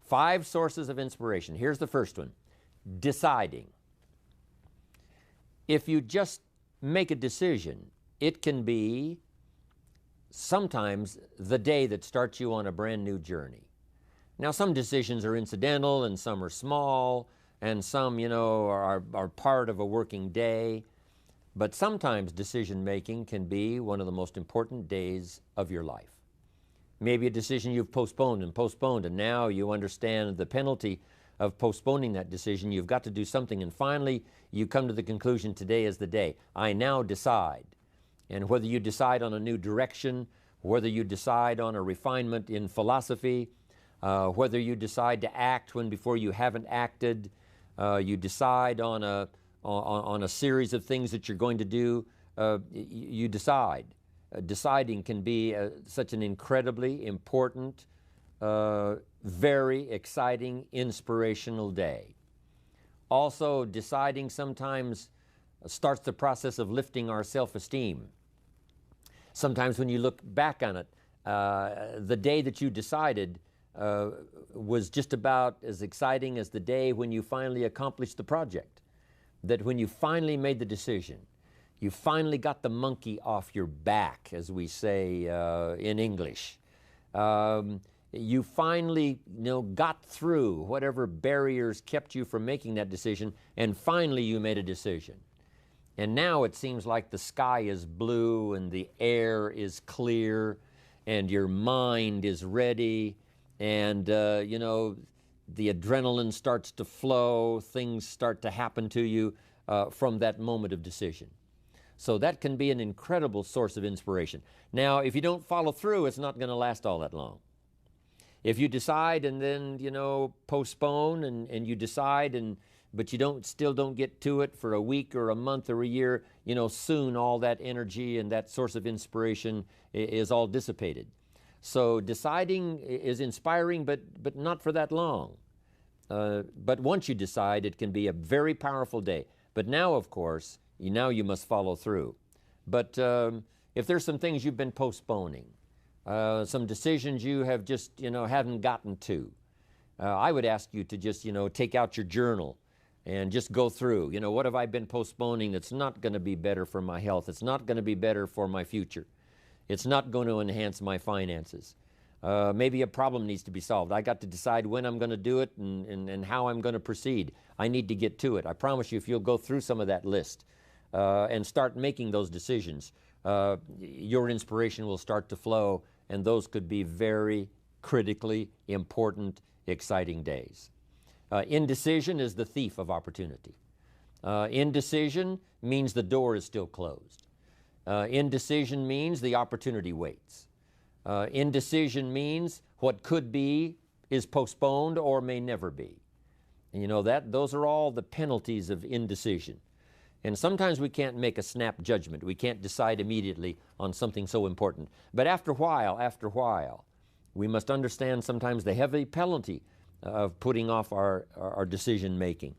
5 sources of inspiration. Here's the first one: deciding. If you just make a decision, it can be sometimes the day that starts you on a brand new journey. Now, some decisions are incidental and some are small and some, are part of a working day. But sometimes decision making can be one of the most important days of your life. Maybe a decision you've postponed, and now you understand the penalty of postponing that decision. You've got to do something, and finally you come to the conclusion, today is the day. I now decide. And whether you decide on a new direction, whether you decide on a refinement in philosophy, whether you decide to act when before you haven't acted, you decide on a series of things that you're going to do, you decide. Deciding can be such an incredibly important, very exciting, inspirational day. Also, deciding sometimes starts the process of lifting our self-esteem. Sometimes when you look back on it, the day that you decided was just about as exciting as the day when you finally accomplished the project. That when you finally made the decision, you finally got the monkey off your back, as we say in English. You finally got through whatever barriers kept you from making that decision, and finally you made a decision. And now it seems like the sky is blue and the air is clear and your mind is ready, and the adrenaline starts to flow, things start to happen to you from that moment of decision. So that can be an incredible source of inspiration. Now, if you don't follow through, it's not going to last all that long. If you decide and then, postpone and you decide, but you still don't get to it for a week or a month or a year, soon all that energy and that source of inspiration is all dissipated. So deciding is inspiring, but not for that long. But once you decide, it can be a very powerful day. But now, of course, you must follow through. But if there's some things you've been postponing, some decisions you have just, haven't gotten to, I would ask you to just, take out your journal and just go through, what have I been postponing that's not going to be better for my health? It's not going to be better for my future. It's not going to enhance my finances. Maybe a problem needs to be solved. I got to decide when I'm going to do it and how I'm going to proceed. I need to get to it. I promise you, if you'll go through some of that list and start making those decisions, your inspiration will start to flow, and those could be very critically important, exciting days. Indecision is the thief of opportunity. Indecision means the door is still closed. Indecision means the opportunity waits. Indecision means what could be is postponed or may never be. And those are all the penalties of indecision. And sometimes we can't make a snap judgment. We can't decide immediately on something so important. But after a while, we must understand sometimes the heavy penalty of putting off our decision making.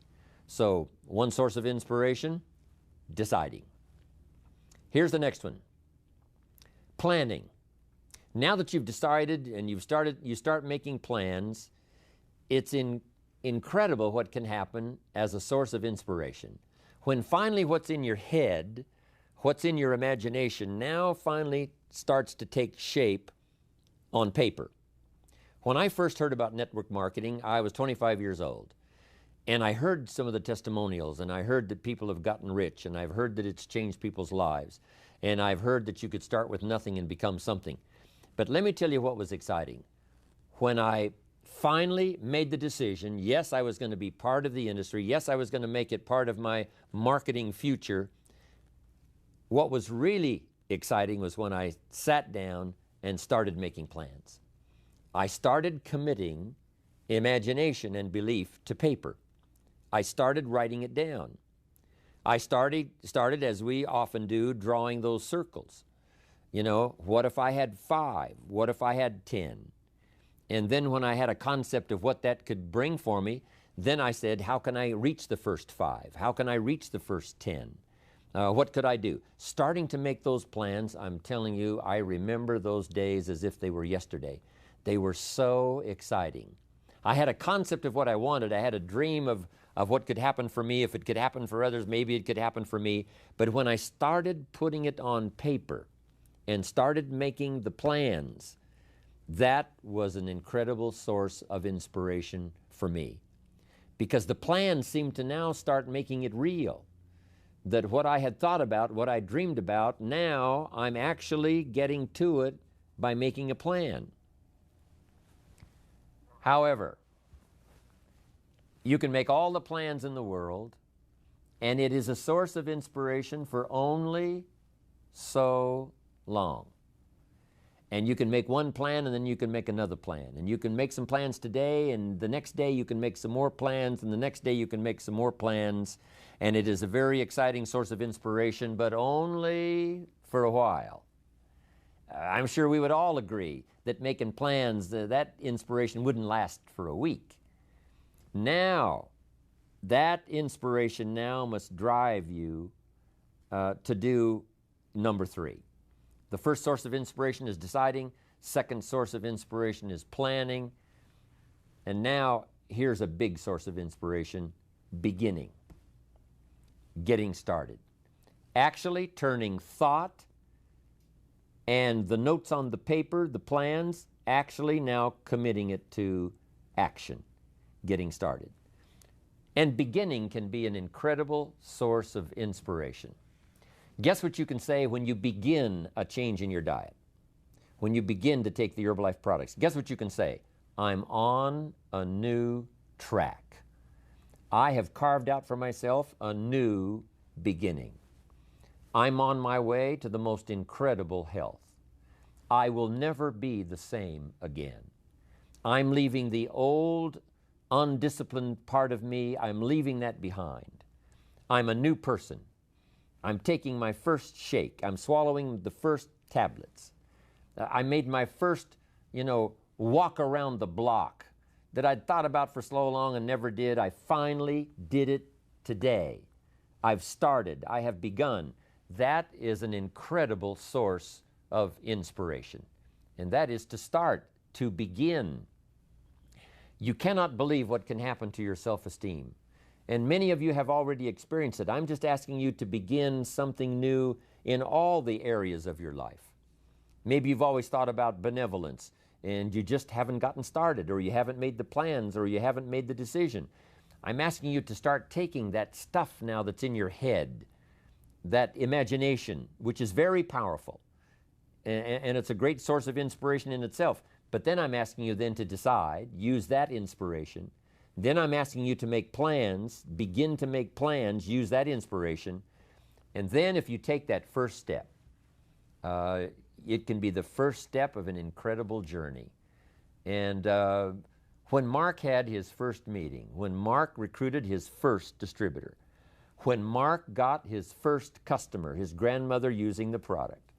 So, one source of inspiration, deciding. Here's the next one: planning. Now that you've decided and you start making plans, it's incredible what can happen as a source of inspiration. When finally what's in your head, what's in your imagination, now finally starts to take shape on paper. When I first heard about network marketing, I was 25 years old. And I heard some of the testimonials, and I heard that people have gotten rich, and I've heard that it's changed people's lives. And I've heard that you could start with nothing and become something. But let me tell you what was exciting. When I finally made the decision, yes, I was going to be part of the industry, yes, I was going to make it part of my marketing future, what was really exciting was when I sat down and started making plans. I started committing imagination and belief to paper. I started writing it down. I started, as we often do, drawing those circles. What if I had 5? What if I had 10? And then when I had a concept of what that could bring for me, then I said, how can I reach the first 5? How can I reach the first 10? What could I do? Starting to make those plans, I'm telling you, I remember those days as if they were yesterday. They were so exciting. I had a concept of what I wanted. I had a dream of what could happen for me. If it could happen for others, maybe it could happen for me. But when I started putting it on paper and started making the plans, that was an incredible source of inspiration for me. Because the plans seemed to now start making it real. That what I had thought about, what I dreamed about, now I'm actually getting to it by making a plan. However, you can make all the plans in the world, and it is a source of inspiration for only so long. And you can make one plan, and then you can make another plan. And you can make some plans today, and the next day you can make some more plans, and the next day you can make some more plans. And it is a very exciting source of inspiration, but only for a while. I'm sure we would all agree that making plans, that inspiration wouldn't last for a week. Now, that inspiration now must drive you to do number 3. The first source of inspiration is deciding. Second source of inspiration is planning. And now, here's a big source of inspiration, beginning. Getting started. Actually turning thought and the notes on the paper, the plans, actually now committing it to action. Getting started. And beginning can be an incredible source of inspiration. Guess what you can say when you begin a change in your diet? When you begin to take the Herbalife products, guess what you can say? I'm on a new track. I have carved out for myself a new beginning. I'm on my way to the most incredible health. I will never be the same again. I'm leaving the old, undisciplined part of me. I'm leaving that behind. I'm a new person. I'm taking my first shake. I'm swallowing the first tablets. I made my first, walk around the block that I'd thought about for so long and never did. I finally did it today. I've started. I have begun. That is an incredible source of inspiration. And that is to start, to begin. You cannot believe what can happen to your self-esteem. And many of you have already experienced it. I'm just asking you to begin something new in all the areas of your life. Maybe you've always thought about benevolence and you just haven't gotten started, or you haven't made the plans, or you haven't made the decision. I'm asking you to start taking that stuff now that's in your head, that imagination, which is very powerful, and it's a great source of inspiration in itself. But then I'm asking you then to decide, use that inspiration. Then I'm asking you to make plans, begin to make plans, use that inspiration. And then if you take that first step, it can be the first step of an incredible journey. And when Mark had his first meeting, when Mark recruited his first distributor, when Mark got his first customer, his grandmother using the product,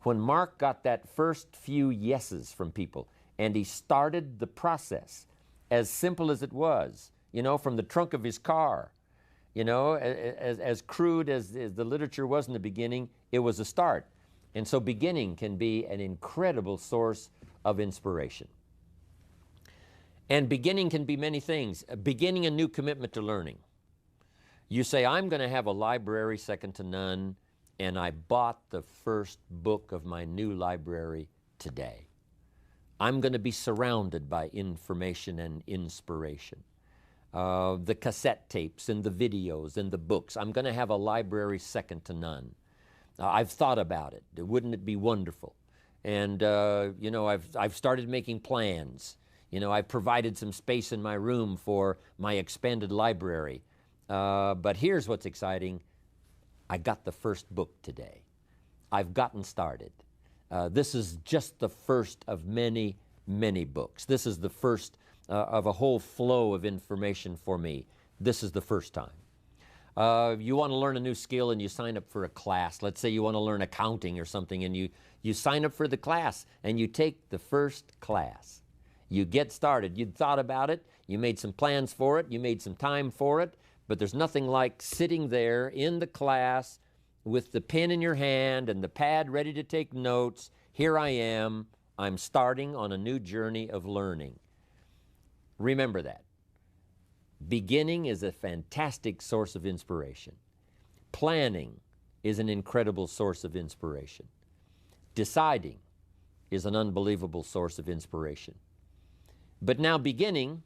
when Mark got that first few yeses from people, and he started the process, as simple as it was, from the trunk of his car, as crude as the literature was in the beginning, it was a start. And so beginning can be an incredible source of inspiration. And beginning can be many things. Beginning a new commitment to learning. You say, I'm going to have a library second to none, and I bought the first book of my new library today. I'm going to be surrounded by information and inspiration. The cassette tapes and the videos and the books. I'm going to have a library second to none. I've thought about it. Wouldn't it be wonderful? And, I've started making plans. I've provided some space in my room for my expanded library. But here's what's exciting. I got the first book today. I've gotten started. This is just the first of many, many books. This is the first of a whole flow of information for me. This is the first time. You want to learn a new skill and you sign up for a class. Let's say you want to learn accounting or something, and you sign up for the class and you take the first class. You get started. You'd thought about it. You made some plans for it. You made some time for it. But there's nothing like sitting there in the class with the pen in your hand and the pad ready to take notes. Here I am. I'm starting on a new journey of learning. Remember that. Beginning is a fantastic source of inspiration. Planning is an incredible source of inspiration. Deciding is an unbelievable source of inspiration. But now beginning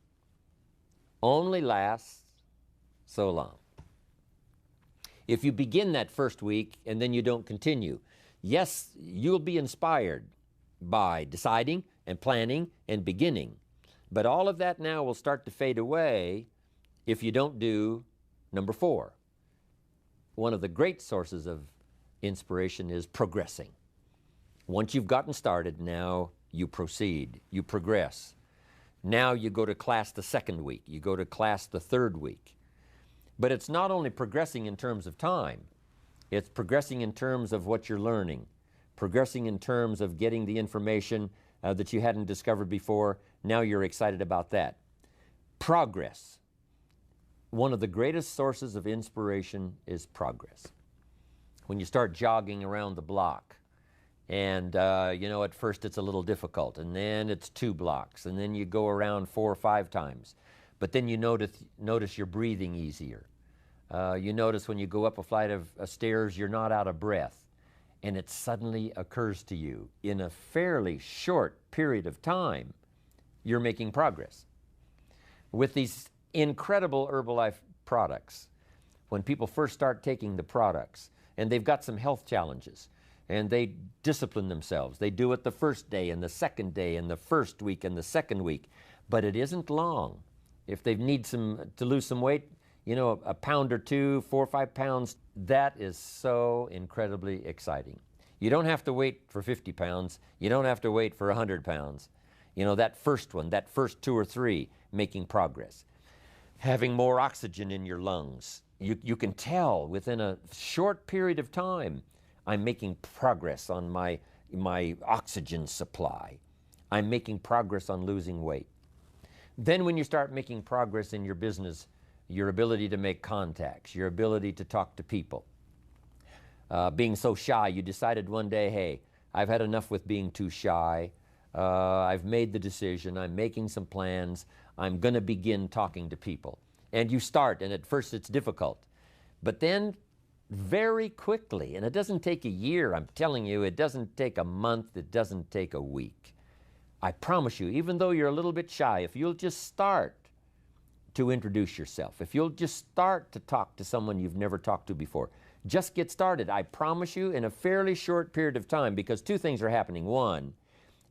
only lasts so long. If you begin that first week and then you don't continue, yes, you'll be inspired by deciding and planning and beginning. But all of that now will start to fade away if you don't do number 4. One of the great sources of inspiration is progressing. Once you've gotten started, now you proceed, you progress. Now you go to class the second week, you go to class the third week. But it's not only progressing in terms of time, it's progressing in terms of what you're learning, progressing in terms of getting the information that you hadn't discovered before. Now you're excited about that. Progress. One of the greatest sources of inspiration is progress. When you start jogging around the block, and at first it's a little difficult, and then it's 2 blocks, and then you go around 4 or 5 times. But then you notice you're breathing easier. You notice when you go up a flight of stairs, you're not out of breath. And it suddenly occurs to you, in a fairly short period of time, you're making progress. With these incredible Herbalife products, when people first start taking the products, and they've got some health challenges, and they discipline themselves. They do it the first day, and the second day, and the first week, and the second week. But it isn't long. If they need to lose some weight, a pound or 2, 4 or 5 pounds, that is so incredibly exciting. You don't have to wait for 50 pounds. You don't have to wait for 100 pounds. That first one, that first 2 or 3, making progress. Having more oxygen in your lungs. You can tell within a short period of time, I'm making progress on my oxygen supply. I'm making progress on losing weight. Then when you start making progress in your business, your ability to make contacts, your ability to talk to people. Being so shy, you decided one day, hey, I've had enough with being too shy. I've made the decision. I'm making some plans. I'm going to begin talking to people. And you start, and at first it's difficult. But then very quickly, and it doesn't take a year, I'm telling you, it doesn't take a month, it doesn't take a week. I promise you, even though you're a little bit shy, if you'll just start to introduce yourself, if you'll just start to talk to someone you've never talked to before, just get started. I promise you, in a fairly short period of time, because 2 things are happening. One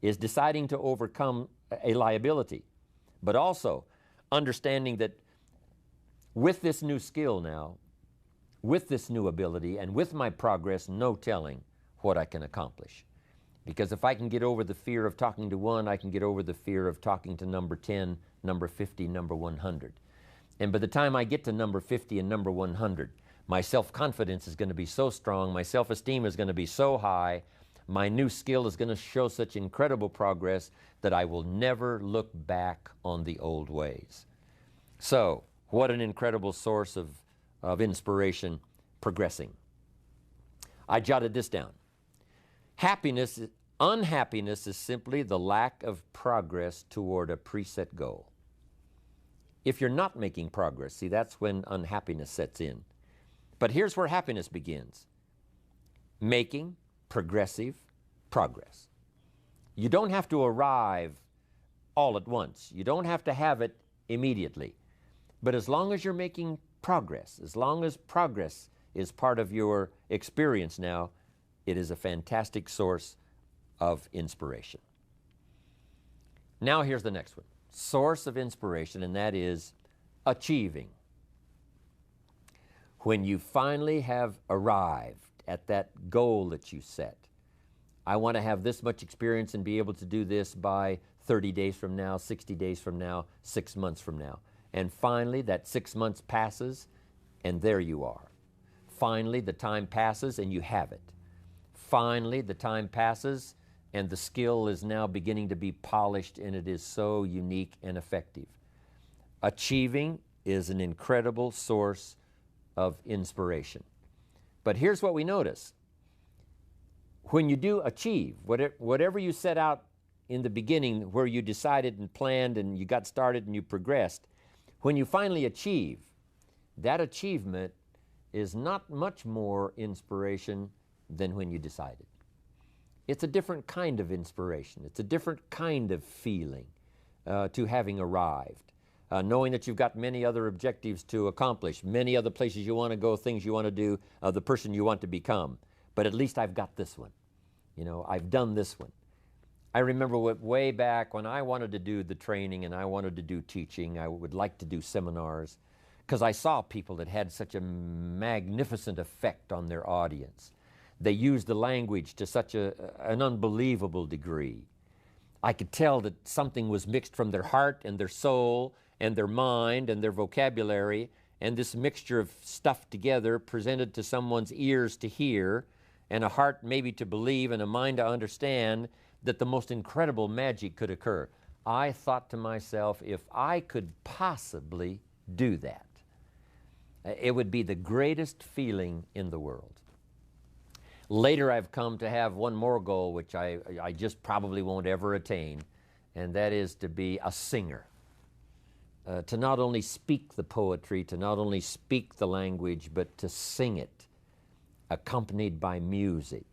is deciding to overcome a liability, but also understanding that with this new skill now, with this new ability, and with my progress, no telling what I can accomplish. Because if I can get over the fear of talking to 1, I can get over the fear of talking to number 10, number 50, number 100. And by the time I get to number 50 and number 100, my self-confidence is going to be so strong, my self-esteem is going to be so high, my new skill is going to show such incredible progress that I will never look back on the old ways. So, what an incredible source of inspiration, progressing. I jotted this down. Unhappiness is simply the lack of progress toward a preset goal. If you're not making progress, see, that's when unhappiness sets in. But here's where happiness begins. Making progressive progress. You don't have to arrive all at once. You don't have to have it immediately. But as long as you're making progress, as long as progress is part of your experience now, it is a fantastic source of inspiration. Now here's the next one. Source of inspiration, and that is achieving. When you finally have arrived at that goal that you set, I want to have this much experience and be able to do this by 30 days from now, 60 days from now, 6 months from now. And finally, that 6 months passes, and there you are. Finally, the time passes, and you have it. Finally, the time passes, and the skill is now beginning to be polished, and it is so unique and effective. Achieving is an incredible source of inspiration. But here's what we notice. When you do achieve, whatever you set out in the beginning where you decided and planned and you got started and you progressed, when you finally achieve, that achievement is not much more inspiration than when you decided. It's a different kind of inspiration. It's a different kind of feeling to having arrived. Knowing that you've got many other objectives to accomplish, many other places you want to go, things you want to do, the person you want to become. But at least I've got this one. You know, I've done this one. I remember way back when I wanted to do the training and I wanted to do teaching, I would like to do seminars, because I saw people that had such a magnificent effect on their audience. They used the language to such an unbelievable degree. I could tell that something was mixed from their heart and their soul and their mind and their vocabulary, and this mixture of stuff together presented to someone's ears to hear and a heart maybe to believe and a mind to understand that the most incredible magic could occur. I thought to myself, if I could possibly do that, it would be the greatest feeling in the world. Later I've come to have one more goal, which I just probably won't ever attain, and that is to be a singer. To not only speak the poetry, to not only speak the language, but to sing it, accompanied by music.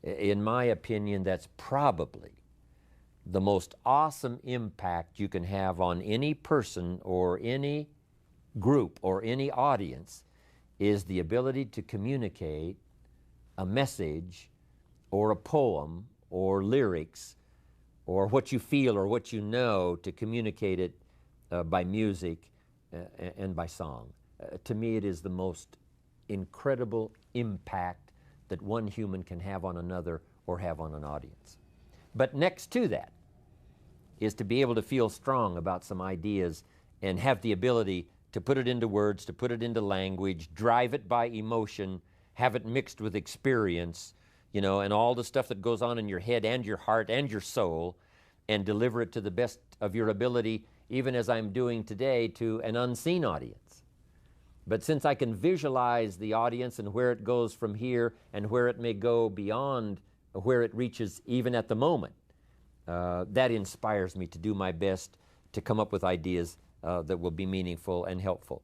In my opinion, that's probably the most awesome impact you can have on any person or any group or any audience, is the ability to communicate a message or a poem or lyrics or what you feel or what you know, to communicate it by music and by song. To me, it is the most incredible impact that one human can have on another or have on an audience. But next to that is to be able to feel strong about some ideas and have the ability to put it into words, to put it into language, drive it by emotion, have it mixed with experience, you know, and all the stuff that goes on in your head and your heart and your soul, and deliver it to the best of your ability, even as I'm doing today, to an unseen audience. But since I can visualize the audience and where it goes from here and where it may go beyond where it reaches even at the moment, that inspires me to do my best to come up with ideas that will be meaningful and helpful.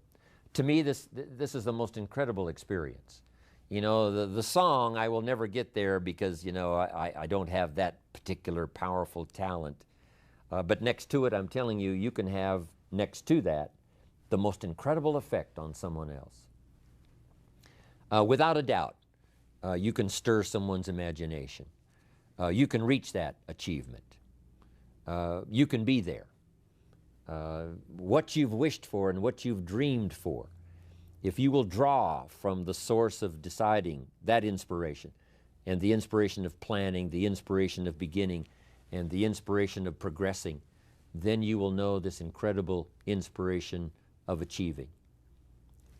To me, this is the most incredible experience. You know, the song, I will never get there because, you know, I don't have that particular powerful talent. But next to it, I'm telling you, you can have next to that the most incredible effect on someone else. Without a doubt, you can stir someone's imagination. You can reach that achievement. You can be there. What you've wished for and what you've dreamed for, if you will draw from the source of deciding, that inspiration, and the inspiration of planning, the inspiration of beginning, and the inspiration of progressing, then you will know this incredible inspiration of achieving,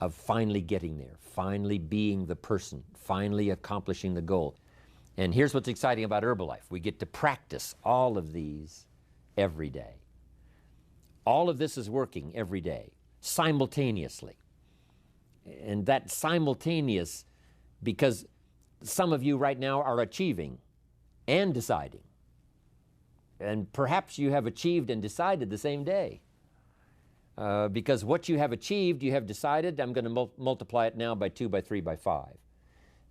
of finally getting there, finally being the person, finally accomplishing the goal. And here's what's exciting about Herbalife. We get to practice all of these every day. All of this is working every day, simultaneously. And that simultaneous, because some of you right now are achieving and deciding. And perhaps you have achieved and decided the same day. Because what you have achieved, you have decided, I'm going to multiply it now by 2, by 3, by 5.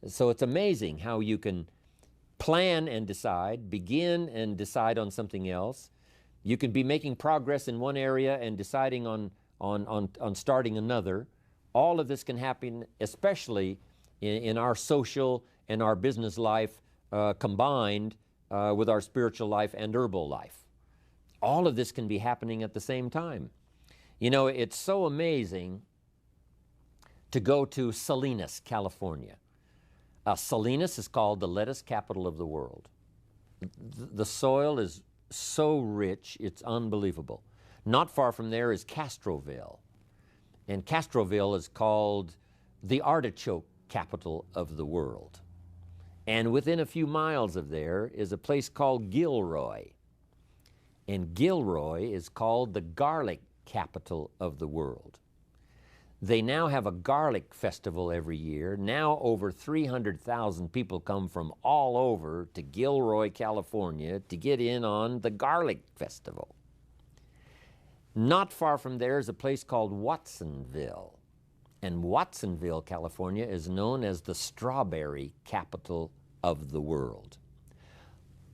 So it's amazing how you can plan and decide, begin and decide on something else. You can be making progress in one area and deciding on starting another. All of this can happen, especially in our social and our business life combined with our spiritual life and herbal life. All of this can be happening at the same time. You know, it's so amazing to go to Salinas, California. Salinas is called the lettuce capital of the world. The soil is so rich, it's unbelievable. Not far from there is Castroville. And Castroville is called the artichoke capital of the world. And within a few miles of there is a place called Gilroy. And Gilroy is called the garlic capital of the world. They now have a garlic festival every year. Now over 300,000 people come from all over to Gilroy, California to get in on the garlic festival. Not far from there is a place called Watsonville. And Watsonville, California is known as the strawberry capital of the world.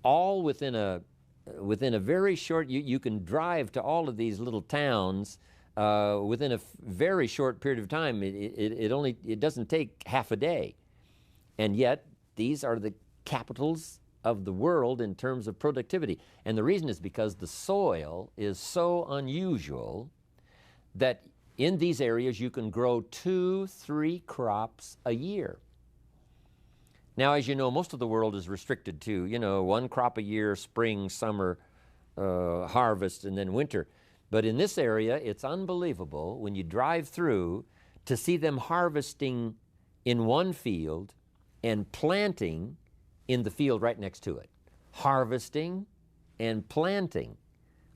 All within a very short, you can drive to all of these little towns within a very short period of time. It doesn't take half a day. And yet, these are the capitals of the world in terms of productivity. And the reason is because the soil is so unusual that in these areas you can grow 2-3 crops a year. Now, as you know, most of the world is restricted to, 1 crop a year, spring, summer, harvest, and then winter. But in this area, it's unbelievable when you drive through to see them harvesting in one field and planting in the field right next to it. Harvesting and planting.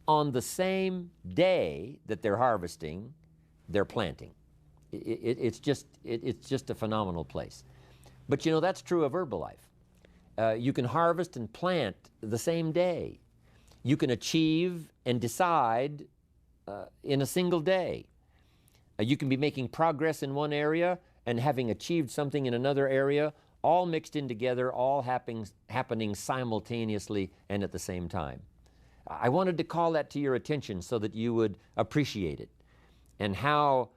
On the same day that they're harvesting, they're planting. It's just a phenomenal place. But that's true of Herbalife. You can harvest and plant the same day. You can achieve and decide in a single day. You can be making progress in one area and having achieved something in another area, all mixed in together, all happening simultaneously and at the same time. I wanted to call that to your attention so that you would appreciate it, and how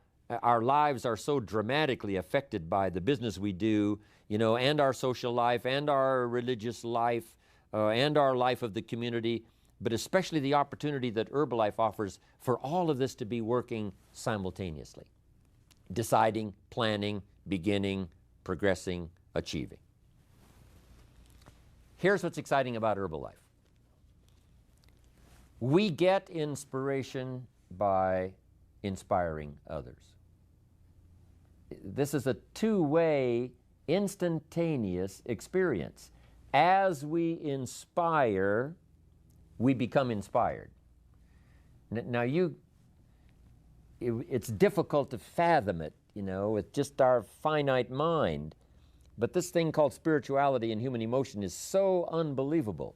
our lives are so dramatically affected by the business we do, and our social life, and our religious life, and our life of the community, but especially the opportunity that Herbalife offers for all of this to be working simultaneously. Deciding, planning, beginning, progressing, achieving. Here's what's exciting about Herbalife. We get inspiration by inspiring others. This is a two-way, instantaneous experience. As we inspire, we become inspired. Now it's difficult to fathom it, with just our finite mind. But this thing called spirituality and human emotion is so unbelievable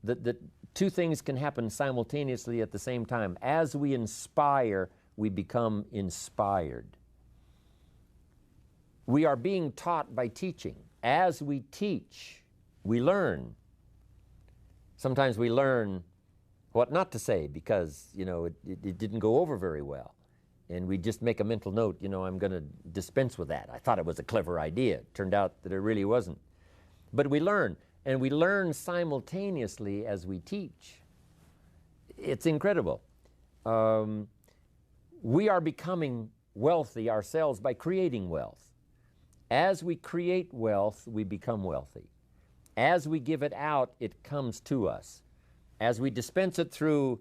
that two things can happen simultaneously at the same time. As we inspire, we become inspired. We are being taught by teaching. As we teach, we learn. Sometimes we learn what not to say because, it didn't go over very well. And we just make a mental note, I'm going to dispense with that. I thought it was a clever idea. It turned out that it really wasn't. But we learn, and we learn simultaneously as we teach. It's incredible. We are becoming wealthy ourselves by creating wealth. As we create wealth, we become wealthy. As we give it out, it comes to us. As we dispense it through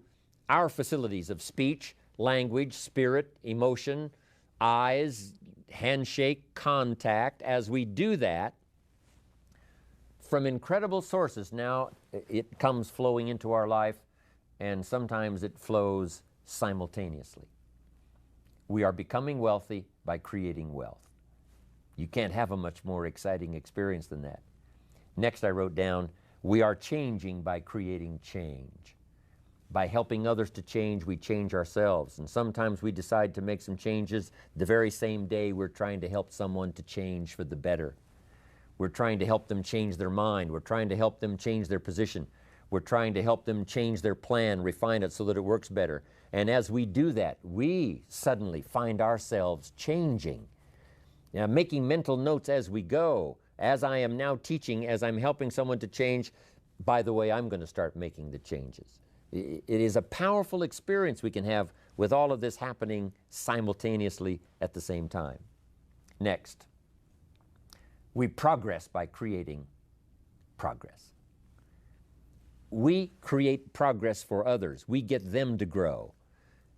our facilities of speech, language, spirit, emotion, eyes, handshake, contact, as we do that, from incredible sources, now it comes flowing into our life, and sometimes it flows simultaneously. We are becoming wealthy by creating wealth. You can't have a much more exciting experience than that. Next, I wrote down, we are changing by creating change. By helping others to change, we change ourselves. And sometimes we decide to make some changes the very same day we're trying to help someone to change for the better. We're trying to help them change their mind. We're trying to help them change their position. We're trying to help them change their plan, refine it so that it works better. And as we do that, we suddenly find ourselves changing. Making mental notes as we go. As I am now teaching, as I'm helping someone to change, by the way, I'm going to start making the changes. It is a powerful experience we can have with all of this happening simultaneously at the same time. Next, we progress by creating progress. We create progress for others. We get them to grow.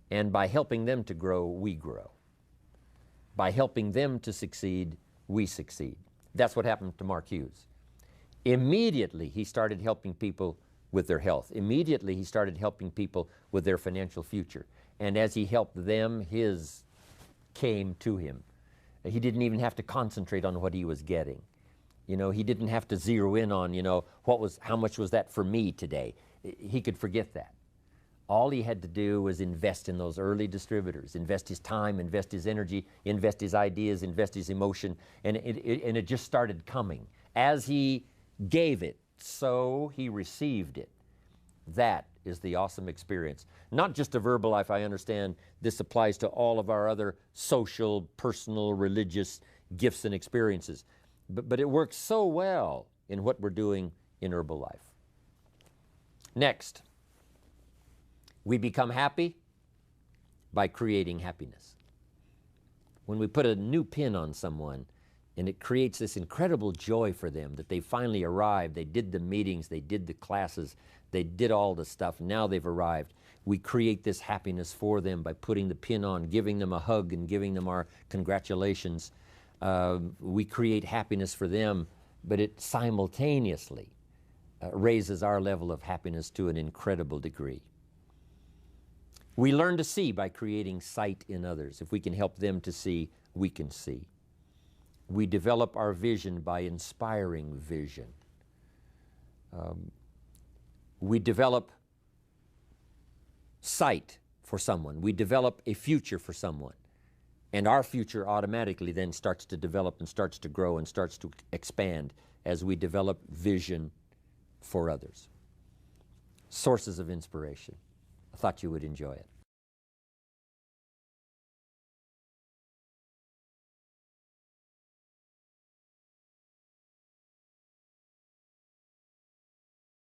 And by helping them to grow, we grow. By helping them to succeed, we succeed. That's what happened to Mark Hughes. Immediately, he started helping people with their health. Immediately, he started helping people with their financial future. And as he helped them, his came to him. He didn't even have to concentrate on what he was getting. You know, he didn't have to zero in on, you know, how much was that for me today? He could forget that. All he had to do was invest in those early distributors, invest his time, invest his energy, invest his ideas, invest his emotion, and it just started coming. As he gave it, so he received it. That is the awesome experience. Not just a verbal life, I understand this applies to all of our other social, personal, religious gifts and experiences. But it works so well in what we're doing in herbal life. Next, we become happy by creating happiness. When we put a new pin on someone and it creates this incredible joy for them that they finally arrived, they did the meetings, they did the classes, they did all the stuff, now they've arrived. We create this happiness for them by putting the pin on, giving them a hug and giving them our congratulations. We create happiness for them, but it simultaneously raises our level of happiness to an incredible degree. We learn to see by creating sight in others. If we can help them to see, we can see. We develop our vision by inspiring vision. We develop sight for someone. We develop a future for someone. And our future automatically then starts to develop and starts to grow and starts to expand as we develop vision for others. Sources of inspiration. I thought you would enjoy it.